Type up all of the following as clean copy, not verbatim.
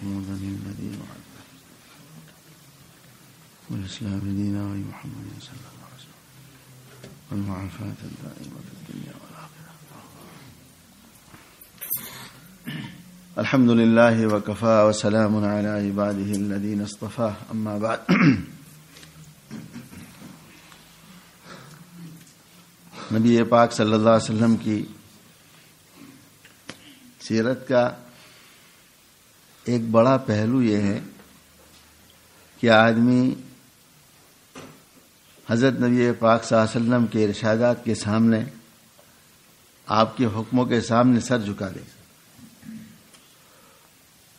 محمودا الذي وعده والإسلام دينا ومحمد صلى الله عليه وسلم والمعافاة الدائمة في الدنيا والآخرة. الحمد لله وكفى وسلام على عباده الذين اصطفى. أما بعد. نبی پاک صلی اللہ علیہ وسلم کی سیرت کا ایک بڑا پہلو یہ ہے کہ آدمی حضرت نبی پاک صلی اللہ علیہ وسلم کے ارشادات کے سامنے، آپ کے حکموں کے سامنے سر جھکا دے.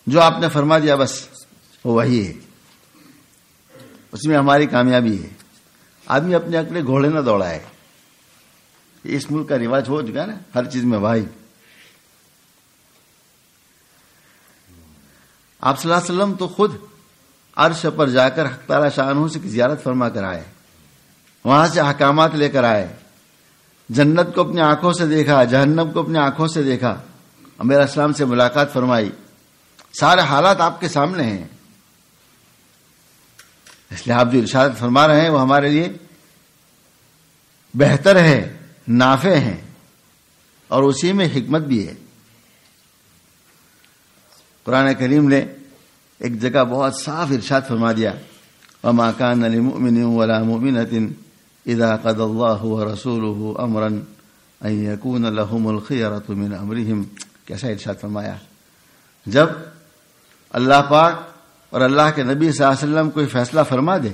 جو آپ نے فرما دیا بس وہ وہی ہے، اس میں ہماری کامیابی ہے. آدمی اپنے اکلے گھوڑے نہ دوڑائے. اس ملک کا رواج ہو چکا ہے نا، ہر چیز میں بھائی. آپ صلی اللہ علیہ وسلم تو خود عرش پر جا کر حق تعالی شانہ سے زیارت فرما کر آئے، وہاں سے احکامات لے کر آئے، جنت کو اپنی آنکھوں سے دیکھا، جہنم کو اپنی آنکھوں سے دیکھا، امیر اسلام سے ملاقات فرمائی. سارے حالات آپ کے سامنے ہیں. اس لیے آپ جو ارشاد فرما رہے ہیں وہ ہمارے لیے بہتر ہے، نافع ہیں، اور اسی میں حکمت بھی ہے. قرآن کریم نے ایک جگہ بہت صاف ارشاد فرما دیا، وما كان لمؤمن ولا مؤمنة اذا قضى الله ورسوله امرا ان يكون لهم الخيرة من امرهم. کیسا ارشاد فرمایا؟ جب اللہ پاک اور اللہ کے نبی صلی اللہ علیہ وسلم کوئی فیصلہ فرما دے،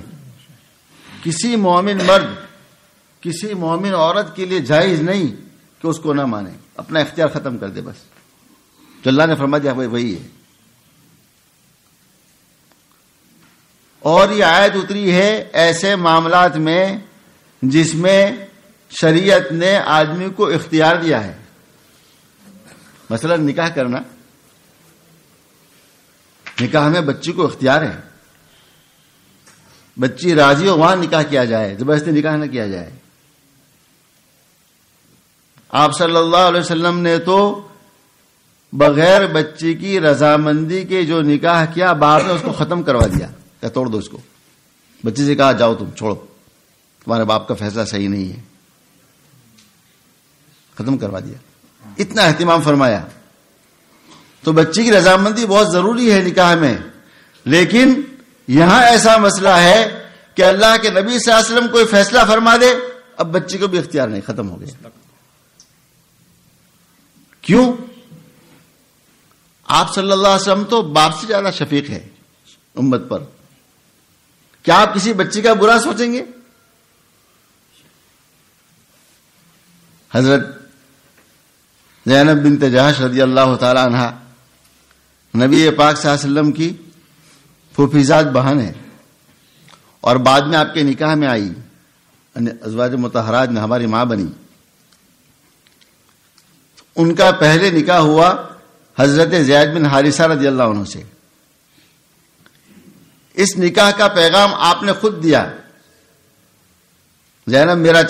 کسی مومن مرد کسی مومن عورت کے لیے جائز نہیں کہ اس کو نہ مانے، اپنا اختیار ختم کر دے. بس جو اللہ نے فرما دیا وہی ہے. اور یہ آیت اتری ہے ایسے معاملات میں جس میں شریعت نے آدمی کو اختیار دیا ہے. مثلا نکاح کرنا، نکاح میں بچی کو اختیار ہے. بچی راضی ہو وہاں نکاح کیا جائے، زبردستی نکاح نہ کیا جائے. آپ صلی اللہ علیہ وسلم نے تو بغیر بچی کی رضامندی کے جو نکاح کیا، بعد میں اس کو ختم کروا دیا کہ توڑ دو اس کو. بچی سے کہا جاؤ تم، چھوڑو، تمہارے باپ کا فیصلہ صحیح نہیں ہے، ختم کروا دیا. اتنا اہتمام فرمایا. تو بچی کی رضامندی بہت ضروری ہے نکاح میں. لیکن یہاں ایسا مسئلہ ہے کہ اللہ کے نبی صلی اللہ علیہ وسلم کوئی فیصلہ فرما دے، اب بچی کو بھی اختیار نہیں، ختم ہو گیا. کیوں؟ آپ صلی اللہ علیہ وسلم تو باپ سے زیادہ شفیق ہے امت پر. کیا آپ کسی بچی کا برا سوچیں گے؟ حضرت زینب بنت جہش رضی اللہ تعالی عنہا نبی پاک صلی اللہ علیہ وسلم کی پھوپھیزاد بہن ہے، اور بعد میں آپ کے نکاح میں آئی، ازواج مطہرات میں ہماری ماں بنی. ان کا پہلے نکاح ہوا حضرت زید بن حارثہ رضی اللہ عنہ سے. اس نکاح کا پیغام آپ نے خود دیا، زینب میرا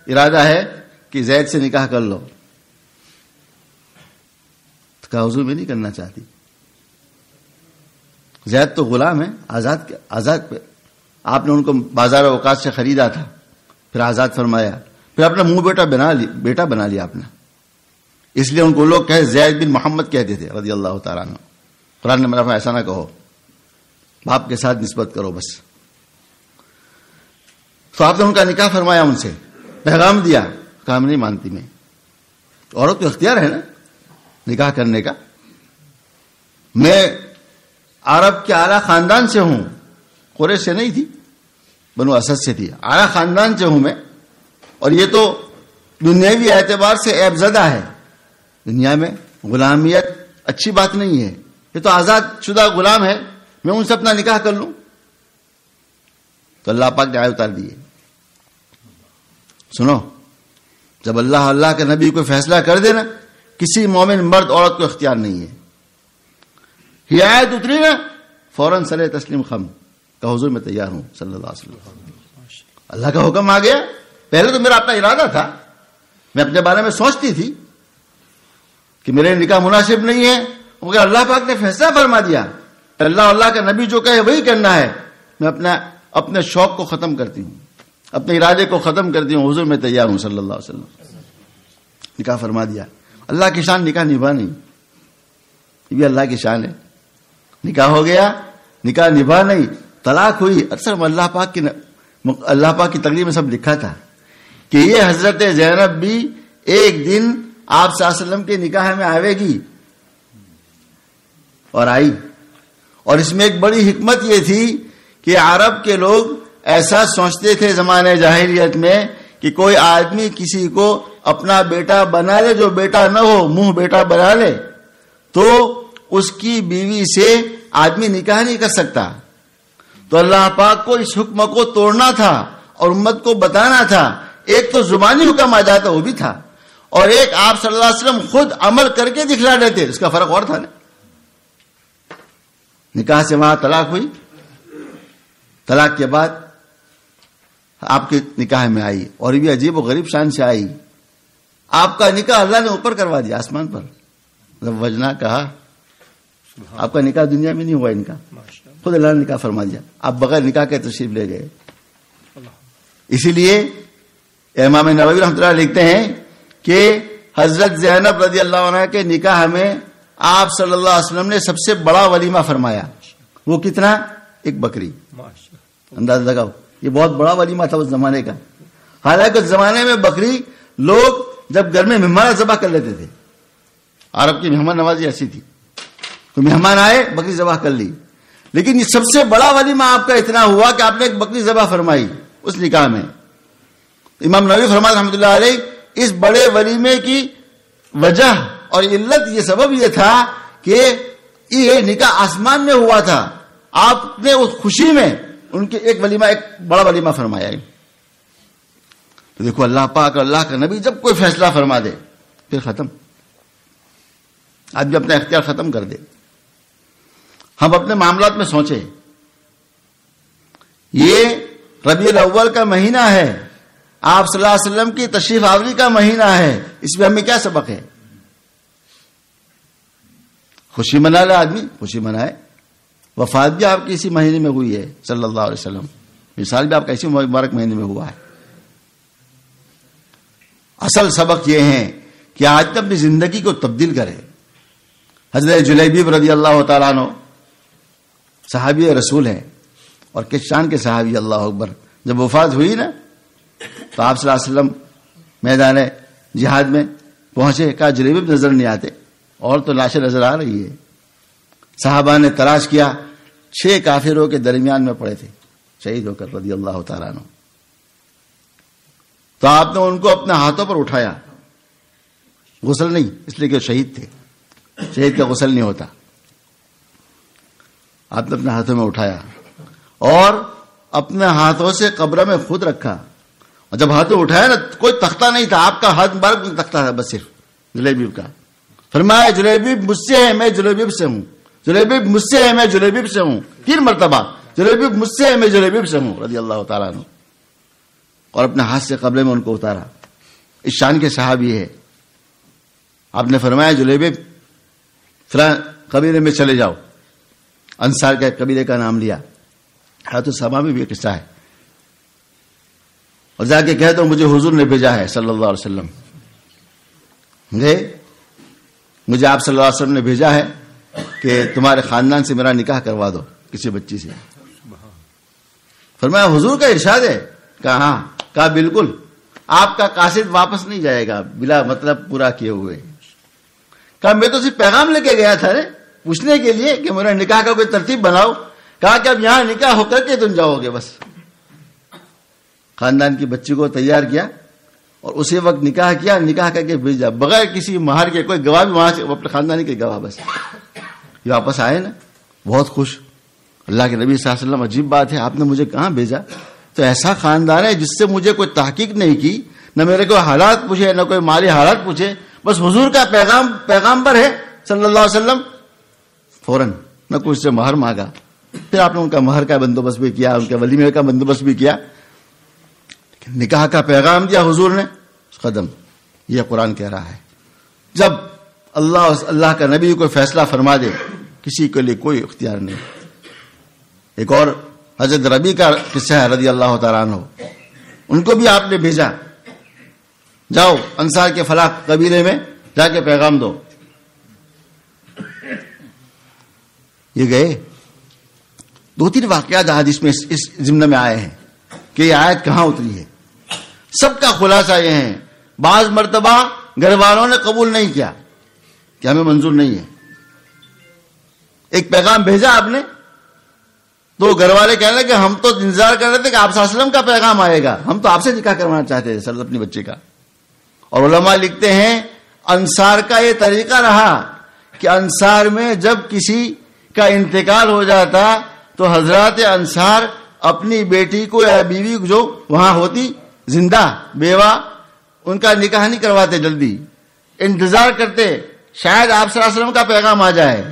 ارادہ ہے کہ زید سے نکاح کر لو. تو کہا حضور میں نہیں کرنا چاہتی، زید تو غلام ہے، آزاد. آپ نے ان کو بازار اوقات سے خریدا تھا، پھر آزاد فرمایا، پھر اپنا منہ بیٹا بنا لیا اپنا. اس لیے ان کو لوگ کہے زید بن محمد کہتے تھے رضی اللہ تعالیٰ عنہ. قرآن نے منافع ایسا نہ کہو، باپ کے ساتھ نسبت کرو بس. تو آپ نے ان کا نکاح فرمایا، ان سے پیغام دیا. کام نہیں مانتی میں. عورت کو اختیار ہے نا نکاح کرنے کا. میں عرب کے اعلیٰ خاندان سے ہوں، قریش سے نہیں تھی، بنو اسد سے تھی. اعلیٰ خاندان سے ہوں میں، اور یہ تو دنیاوی اعتبار سے عیب زدہ ہے. دنیا میں غلامیت اچھی بات نہیں ہے. یہ تو آزاد شدہ غلام ہے، میں ان سے اپنا نکاح کر لوں. تو اللہ پاک نے آیت اتار دی ہے. سنو، جب اللہ کے نبی کو فیصلہ کر دینا، کسی مومن مرد عورت کو اختیار نہیں ہے. یہ آیت اتری نا، فوراً سر تسلیم خم کہ حضور میں تیار ہوں صلی اللہ علیہ وسلم. اللہ کا حکم آ گیا. پہلے تو میرا اپنا ارادہ تھا، میں اپنے بارے میں سوچتی تھی کہ میرے نکاح مناسب نہیں ہے، مگر اللہ پاک نے فیصلہ فرما دیا اللہ کا نبی جو کہے وہی کرنا ہے. میں اپنے شوق کو ختم کرتی ہوں, اپنے ارادے کو ختم کرتی ہوں, حضور میں تیار ہوں صلی اللہ علیہ وسلم. نکاح فرما دیا. اللہ کی شان نکاح نبھا نہیں, یہ بھی اللہ کی شان ہے. نکاح ہو گیا, نکاح نبھا نہیں, طلاق ہوئی. اکثر اللہ پاک کی تقریر میں سب لکھا تھا کہ یہ حضرت زینب بھی ایک دن آپ صلی اللہ علیہ وسلم کے نکاح میں آئے گی, اور آئی. اور اس میں ایک بڑی حکمت یہ تھی کہ عرب کے لوگ ایسا سوچتے تھے زمانے جاہلیت میں کہ کوئی آدمی کسی کو اپنا بیٹا بنا لے, جو بیٹا نہ ہو منہ بیٹا بنا لے, تو اس کی بیوی سے آدمی نکاح نہیں کر سکتا. تو اللہ پاک کو اس حکم کو توڑنا تھا اور امت کو بتانا تھا. ایک تو زبانی حکم آ جاتا وہ بھی تھا, اور ایک آپ صلی اللہ علیہ وسلم خود عمل کر کے دکھلا دیتے, اس کا فرق اور تھا نا. نکاح سے وہاں طلاق ہوئی, طلاق کے بعد آپ کے نکاح میں آئی, اور یہ بھی عجیب و غریب شان سے آئی. آپ کا نکاح اللہ نے اوپر کروا دیا آسمان پر. وجنا کہا آپ کا نکاح دنیا میں نہیں ہوا, ان کا خود اللہ نے نکاح فرما دیا. آپ بغیر نکاح کے تشریف لے گئے. اسی لیے امام نووی رحمۃ اللہ لکھتے ہیں کہ حضرت زینب رضی اللہ عنہ کے نکاح میں آپ صلی اللہ علیہ وسلم نے سب سے بڑا ولیمہ فرمایا. وہ کتنا؟ ایک بکری. انداز لگاؤ, یہ بہت بڑا ولیمہ تھا اس زمانے کا. حالانکہ اس زمانے میں بکری لوگ جب گھر میں مہمان ذبح کر لیتے تھے. عرب کی مہمان نوازی ایسی تھی, تو مہمان آئے بکری ذبح کر لی. لیکن یہ سب سے بڑا ولیمہ آپ کا اتنا ہوا کہ آپ نے ایک بکری ذبح فرمائی اس نکاح میں. امام نووی فرماتے رحمۃ اللہ علیہ, اس بڑے ولیمے کی وجہ اور علت یہ سبب یہ تھا کہ یہ نکاح آسمان میں ہوا تھا. آپ نے اس خوشی میں ان کے ایک بڑا ولیمہ فرمایا. تو دیکھو اللہ پاک اور اللہ کا نبی جب کوئی فیصلہ فرما دے پھر ختم. آدمی اپنا اختیار ختم کر دے. ہم اپنے معاملات میں سوچیں, یہ ربیع الاول کا مہینہ ہے, آپ صلی اللہ علیہ وسلم کی تشریف آوری کا مہینہ ہے, اس میں ہمیں کیا سبق ہے؟ خوشی منا لے آدمی, خوشی منائے. وفات بھی آپ کی اسی مہینے میں ہوئی ہے صلی اللہ علیہ وسلم, مثال بھی آپ کا اسی مبارک مہینے میں ہوا ہے. اصل سبق یہ ہے کہ آدمی اپنی زندگی کو تبدیل کرے. حضرت جلیبیب رضی اللہ تعالیٰ عنہ صحابی رسول ہیں, اور کس شان کے صحابی, اللہ اکبر. جب وفات ہوئی نا تو آپ صلی اللہ علیہ وسلم میدان جہاد میں پہنچے, کہا جلیبیب نظر نہیں آتے, اور تو لاشیں نظر آ رہی ہے. صحابہ نے تلاش کیا, 6 کافروں کے درمیان میں پڑے تھے شہید ہو کر رضی اللہ تعالیٰ عنہ. تو آپ نے ان کو اپنے ہاتھوں پر اٹھایا, غسل نہیں, اس لیے کہ شہید تھے, شہید کا غسل نہیں ہوتا. آپ نے اپنے ہاتھوں میں اٹھایا اور اپنے ہاتھوں سے قبر میں خود رکھا. اور جب ہاتھوں اٹھایا نا, کوئی تختہ نہیں تھا, آپ کا ہاتھ مبارک میں تختہ تھا بس صرف جلیبیب کا. فرمایا جلیبیب مجھ سے ہے, میں جلیبیب سے ہوں, جلیبیب مجھ سے ہے, میں جلیبیب سے ہوں. 3 مرتبہ جلیبیب مجھ سے ہے, میں جلیبیب سے ہوں رضی اللہ تعالیٰ عنہ. اور اپنے ہاتھ سے قبر میں ان کو اتارا. اس شان کے صحابی ہے. آپ نے فرمایا جلیبیب فلاں قبیلے میں چلے جاؤ. انصار کے قبیلے کا نام لیا. حیات الصحابہ میں بھی ایک قصہ ہے, اور جا کے کہہ دو مجھے حضور نے بھیجا ہے صلی اللہ علیہ وسلم, مجھے آپ صلی اللہ علیہ وسلم نے بھیجا ہے کہ تمہارے خاندان سے میرا نکاح کروا دو کسی بچی سے. فرمایا حضور کا ارشاد ہے؟ کہا ہاں. کہا بالکل, آپ کا قاصد واپس نہیں جائے گا بلا مطلب پورا کیے ہوئے. کہا میں تو صرف پیغام لے کے گیا تھا پوچھنے کے لیے کہ میرا نکاح کا کوئی ترتیب بناؤ. کہا کہ اب یہاں نکاح ہو کر کے تم جاؤ گے بس. خاندان کی بچی کو تیار کیا اور اسی وقت نکاح کیا, نکاح کر کے بھیجا بغیر کسی مہر کے. کوئی گواہ بھی وہاں سے اپنے خاندانی کے گواہ بس. یہ واپس آئے نا بہت خوش. اللہ کے نبی صلی اللہ علیہ وسلم, عجیب بات ہے, آپ نے مجھے کہاں بھیجا؟ تو ایسا خاندان ہے جس سے مجھے کوئی تحقیق نہیں کی, نہ میرے کو حالات پوچھے, نہ کوئی مالی حالات پوچھے, بس حضور کا پیغامبر ہے صلی اللہ علیہ وسلم. فوراً نہ کچھ سے مہر مانگا. پھر آپ نے ان کا مہر کا بندوبست بھی کیا, ان کے ولیمے کا بندوبست بھی کیا. نکاح کا پیغام دیا حضور نے قدم. یہ قرآن کہہ رہا ہے جب اللہ کا نبی کوئی فیصلہ فرما دے کسی کے لیے کوئی اختیار نہیں. ایک اور حضرت ربی کا قصہ ہے رضی اللہ تعالیٰ عنہ. ان کو بھی آپ نے بھیجا, جاؤ انصار کے فلاں قبیلے میں جا کے پیغام دو. یہ گئے. 2-3 واقعات حدیث میں اس ضمن میں آئے ہیں کہ یہ آیت کہاں اتری ہے. سب کا خلاصہ یہ ہے, بعض مرتبہ گھر والوں نے قبول نہیں کیا کہ ہمیں منظور نہیں ہے. ایک پیغام بھیجا آپ نے تو گھر والے کہنے لگے ہم تو انتظار کر رہے تھے کہ آپ صلی اللہ علیہ وسلم کا پیغام آئے گا, ہم تو آپ سے نکاح کروانا چاہتے تھے سر اپنی بچے کا. اور علماء لکھتے ہیں انصار کا یہ طریقہ رہا کہ انصار میں جب کسی کا انتقال ہو جاتا تو حضرات انصار اپنی بیٹی کو یا بیوی کو جو وہاں ہوتی زندہ بیوہ, ان کا نکاح نہیں کرواتے, جلدی انتظار کرتے شاید آپ صلی اللہ علیہ وسلم کا پیغام آ جائے.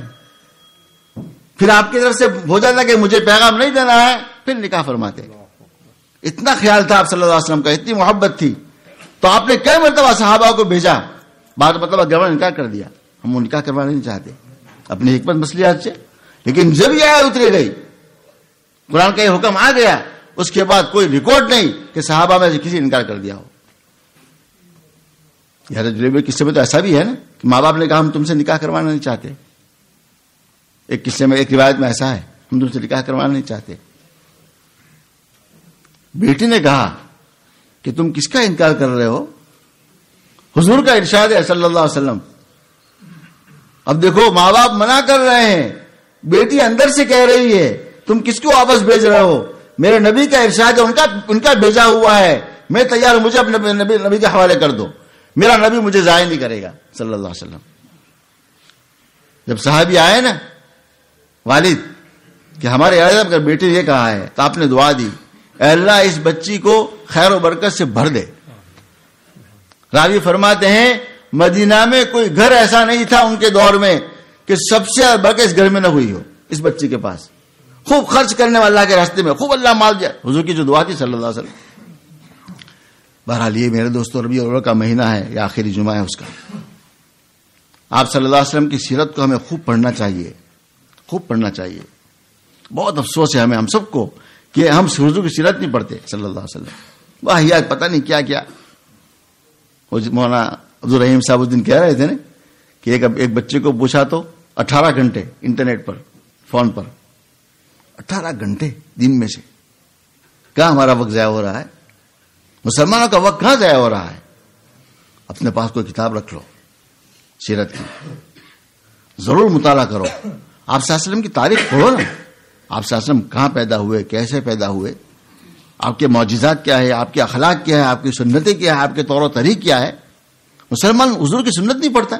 پھر آپ کی طرف سے ہو جاتا کہ مجھے پیغام نہیں دینا ہے, پھر نکاح فرماتے. اتنا خیال تھا آپ صلی اللہ علیہ وسلم کا, اتنی محبت تھی. تو آپ نے کئی مرتبہ صحابہ کو بھیجا, بعد مطلب گھر نکاح کر دیا, ہم وہ نکاح کروانا نہیں چاہتے اپنی حکمت مصلحت سے. لیکن جب یہ آیت اتری گئی, قرآن کا یہ حکم آ گیا, اس کے بعد کوئی ریکارڈ نہیں کہ صحابہ میں سے کسی نے انکار کر دیا ہو. حضرت قصے میں تو ایسا بھی ہے نا کہ ماں باپ نے کہا ہم تم سے نکاح کروانا نہیں چاہتے. ایک قصے میں, ایک روایت میں ایسا ہے ہم تم سے نکاح کروانا نہیں چاہتے. بیٹی نے کہا کہ تم کس کا انکار کر رہے ہو, حضور کا ارشاد ہے صلی اللہ علیہ وسلم. اب دیکھو ماں باپ منع کر رہے ہیں, بیٹی اندر سے کہہ رہی ہے تم کس کو واپس بھیج رہے ہو, میرے نبی کا ارشاد ہے, ان کا بھیجا ہوا ہے, میں تیار ہوں, مجھے اپنے نبی کے حوالے کر دو, میرا نبی مجھے ضائع نہیں کرے گا صلی اللہ علیہ وسلم. جب صحابی آئے نا والد کہ ہمارے اعظم کا بیٹی نے یہ کہا ہے, تو آپ نے دعا دی, اے اللہ اس بچی کو خیر و برکت سے بھر دے. راوی فرماتے ہیں مدینہ میں کوئی گھر ایسا نہیں تھا ان کے دور میں کہ سب سے برکت اس گھر میں نہ ہوئی ہو. اس بچی کے پاس خوب خرچ کرنے والا کے راستے میں, خوب اللہ مال دیا. حضور کی جو دعا تھی صلی اللہ علیہ وسلم. بہرحال یہ میرے دوستوں ربیع الاول کا مہینہ ہے, یا آخری جمعہ ہے اس کا. آپ صلی اللہ علیہ وسلم کی سیرت کو ہمیں خوب پڑھنا چاہیے, خوب پڑھنا چاہیے. بہت افسوس ہے ہمیں, ہم سب کو, کہ ہم حضور کی سیرت نہیں پڑھتے صلی اللہ علیہ وسلم. واہیات پتہ نہیں کیا کیا. مولانا عبدالرحیم صاحب اس دن کہہ رہے تھے نا کہ ایک بچے کو پوچھا تو 18 گھنٹے انٹرنیٹ پر, فون پر, 18 گھنٹے دن میں سے. کہاں ہمارا وقت ضائع ہو رہا ہے؟ مسلمانوں کا وقت کہاں ضائع ہو رہا ہے؟ اپنے پاس کوئی کتاب رکھ لو سیرت کی, ضرور مطالعہ کرو. آپ صلی اللہ علیہ وسلم کی تاریخ پڑھو نا. آپ صلی اللہ علیہ وسلم کہاں پیدا ہوئے, کیسے پیدا ہوئے, آپ کے معجزات کیا ہے, آپ کے اخلاق کیا ہے, آپ کی سنتیں کیا ہے, آپ کے طور و طریق کیا ہے. مسلمان حضور کی سنت نہیں پڑھتا.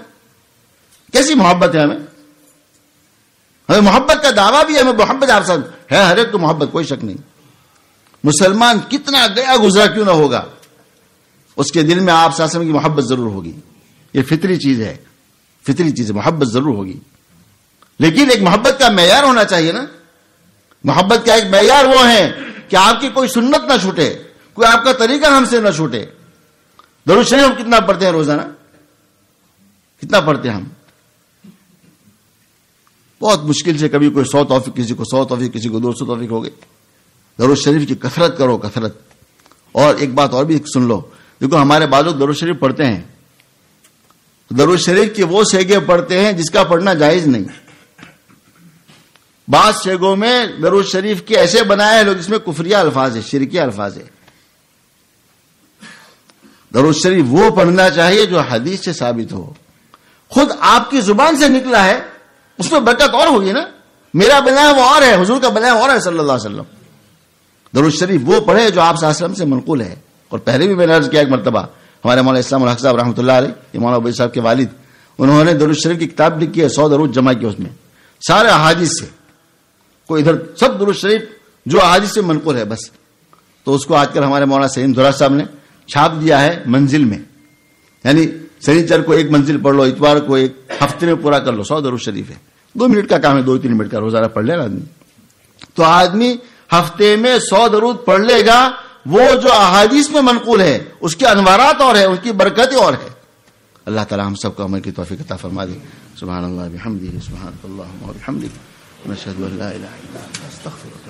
کیسی محبت ہے ہمیں محبت کا دعویٰ بھی ہے, ہمیں محبت آپ ساتھ ہے, ہر ایک کو محبت, کوئی شک نہیں. مسلمان کتنا گیا گزرا کیوں نہ ہوگا, اس کے دل میں آپ صلی اللہ علیہ وسلم کی محبت ضرور ہوگی. یہ فطری چیز ہے, فطری چیز ہے, محبت ضرور ہوگی. لیکن ایک محبت کا معیار ہونا چاہیے نا. محبت کا ایک معیار وہ ہے کہ آپ کی کوئی سنت نہ چھوٹے, کوئی آپ کا طریقہ ہم سے نہ چھوٹے. درود شریف ہم کتنا پڑھتے ہیں روزانہ, کتنا پڑھتے ہیں ہم؟ بہت مشکل سے کبھی کوئی 100 توفیق, کسی کو 100 توفیق, کسی کو 200 توفیق ہو گئے. درود شریف کی کثرت کرو, کثرت. اور ایک بات اور بھی سن لو, دیکھو ہمارے بعض لوگ درود شریف پڑھتے ہیں, درود شریف کے وہ سیگے پڑھتے ہیں جس کا پڑھنا جائز نہیں. بعض سیگوں میں درود شریف کے ایسے بنائے ہیں لوگ جس میں کفریہ الفاظ ہے, شرکیہ الفاظ ہے. درود شریف وہ پڑھنا چاہیے جو حدیث سے ثابت ہو, خود آپ کی زبان سے نکلا ہے, اس میں برکت اور ہوگی نا. میرا بنایا وہ اور ہے, حضور کا بنایا اور ہے صلی اللہ علیہ وسلم. درود شریف وہ پڑھے جو آپ صلی اللہ علیہ وسلم سے منقول ہے. اور پہلے بھی میں نے عرض کیا ایک مرتبہ, ہمارے مولانا اسلام الحق صاحب رحمۃ اللہ علیہ, مولانا ابوی صاحب کے والد, انہوں نے درود شریف کی کتاب لکھی ہے, 100 درود جمع کیے اس میں, سارے احادیث سے, کوئی ادھر سب درود شریف جو احادیث سے منقول ہے بس. تو اس کو آج کل ہمارے مولانا سلیم دھرا صاحب نے چھاپ دیا ہے منزل میں, یعنی سنیچر کو ایک منزل پڑھ لو, اتوار کو ایک, ہفتے میں پورا کر لو. 100 درود شریف ہے, 2 منٹ کا کام ہے, 2-3 منٹ کا روزانہ پڑھ لے نا آدمی. تو آدمی ہفتے میں 100 درود پڑھ لے گا, وہ جو احادیث میں منقول ہے اس کے انوارات اور ہے, اس کی برکتیں اور ہے. اللہ تعالی ہم سب کو عمل کی توفیق عطا فرما دے. سبحان اللہ بحمدہ سبحانک اللہم وبحمدک نشہد ان لا الہ الا انت نستغفرک.